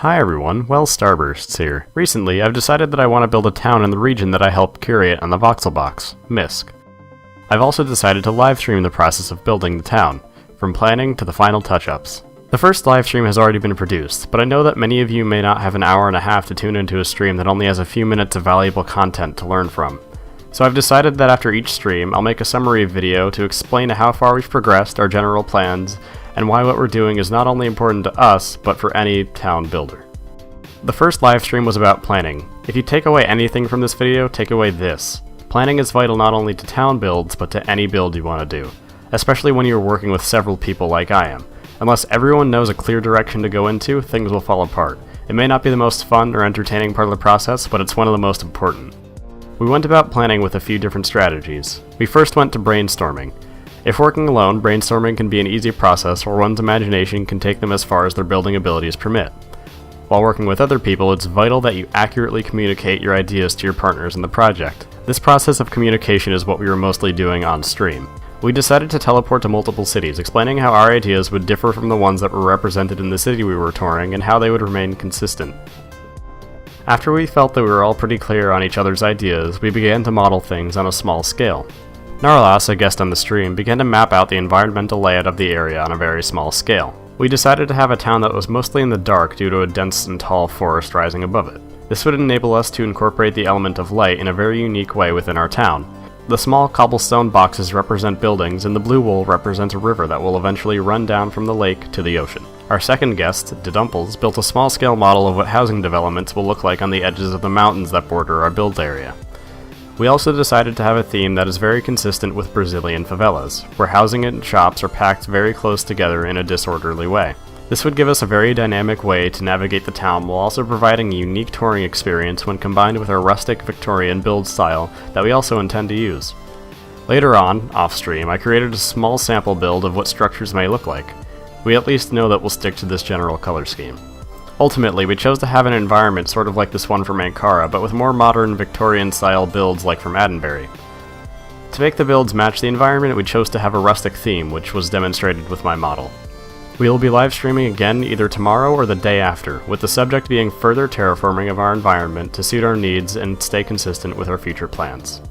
Hi everyone, Wellstarbursts here. Recently, I've decided that I want to build a town in the region that I helped curate on the Voxelbox, Misk. I've also decided to livestream the process of building the town, from planning to the final touch-ups. The first livestream has already been produced, but I know that many of you may not have an hour and a half to tune into a stream that only has a few minutes of valuable content to learn from. So I've decided that after each stream, I'll make a summary video to explain how far we've progressed, our general plans, and why what we're doing is not only important to us, but for any town builder. The first live stream was about planning. If you take away anything from this video, take away this. Planning is vital not only to town builds, but to any build you want to do, especially when you're working with several people like I am. Unless everyone knows a clear direction to go into, things will fall apart. It may not be the most fun or entertaining part of the process, but it's one of the most important. We went about planning with a few different strategies. We first went to brainstorming. If working alone, brainstorming can be an easy process where one's imagination can take them as far as their building abilities permit. While working with other people, it's vital that you accurately communicate your ideas to your partners in the project. This process of communication is what we were mostly doing on stream. We decided to teleport to multiple cities, explaining how our ideas would differ from the ones that were represented in the city we were touring and how they would remain consistent. After we felt that we were all pretty clear on each other's ideas, we began to model things on a small scale. Narlas, a guest on the stream, began to map out the environmental layout of the area on a very small scale. We decided to have a town that was mostly in the dark due to a dense and tall forest rising above it. This would enable us to incorporate the element of light in a very unique way within our town. The small cobblestone boxes represent buildings, and the blue wool represents a river that will eventually run down from the lake to the ocean. Our second guest, Dedumples, built a small-scale model of what housing developments will look like on the edges of the mountains that border our build area. We also decided to have a theme that is very consistent with Brazilian favelas, where housing and shops are packed very close together in a disorderly way. This would give us a very dynamic way to navigate the town while also providing a unique touring experience when combined with our rustic Victorian build style that we also intend to use. Later on, off-stream, I created a small sample build of what structures may look like. We at least know that we'll stick to this general color scheme. Ultimately, we chose to have an environment sort of like this one from Ankara, but with more modern Victorian-style builds like from Addenbury. To make the builds match the environment, we chose to have a rustic theme, which was demonstrated with my model. We will be live streaming again either tomorrow or the day after, with the subject being further terraforming of our environment to suit our needs and stay consistent with our future plans.